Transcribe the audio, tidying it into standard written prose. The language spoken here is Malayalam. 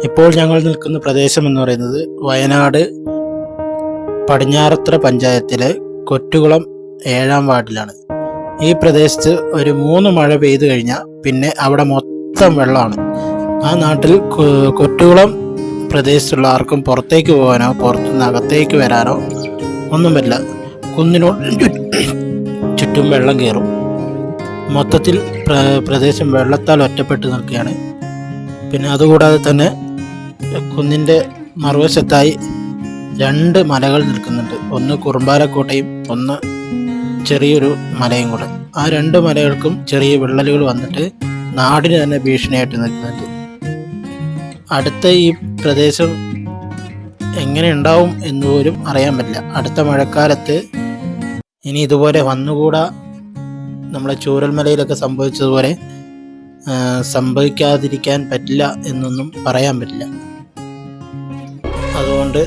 ഇപ്പോൾ ഞങ്ങൾ നിൽക്കുന്ന പ്രദേശം എന്ന് പറയുന്നത് വയനാട് പടിഞ്ഞാറത്തറ പഞ്ചായത്തിലെ കൊറ്റുകുളം 7-ാം വാർഡിലാണ്. ഈ പ്രദേശത്ത് ഒരു 3 മഴ പെയ്തു കഴിഞ്ഞാൽ പിന്നെ അവിടെ മൊത്തം വെള്ളമാണ്. ആ നാട്ടിൽ കൊറ്റുകുളം പ്രദേശത്തുള്ള ആർക്കും പുറത്തേക്ക് പോകാനോ പുറത്തുനിന്ന് അകത്തേക്ക് വരാനോ ഒന്നും പറ്റില്ല. കുന്നിനോട് ചുറ്റും വെള്ളം കയറും. മൊത്തത്തിൽ പ്രദേശം വെള്ളത്താൽ ഒറ്റപ്പെട്ട് നിൽക്കുകയാണ്. പിന്നെ അതുകൂടാതെ തന്നെ കുന്നിൻ്റെ മറുവശത്തായി 2 മലകൾ നിൽക്കുന്നുണ്ട്. ഒന്ന് കുറുമ്പാലക്കോട്ടയും ഒന്ന് ചെറിയൊരു മലയും കൂടെ. ആ 2 മലകൾക്കും ചെറിയ വിള്ളലുകൾ വന്നിട്ട് നാടിന് തന്നെ ഭീഷണിയായിട്ട് നിൽക്കുന്നുണ്ട്. അടുത്ത ഈ പ്രദേശം എങ്ങനെ ഉണ്ടാവും എന്ന് പോലും അറിയാൻ പറ്റില്ല. അടുത്ത മഴക്കാലത്ത് ഇനി ഇതുപോലെ വന്നുകൂടാ, നമ്മളെ ചൂരൽമലയിലൊക്കെ സംഭവിച്ചതുപോലെ സംഭവിക്കാതിരിക്കാൻ പറ്റില്ല എന്നൊന്നും പറയാൻ പറ്റില്ല. അതുകൊണ്ട്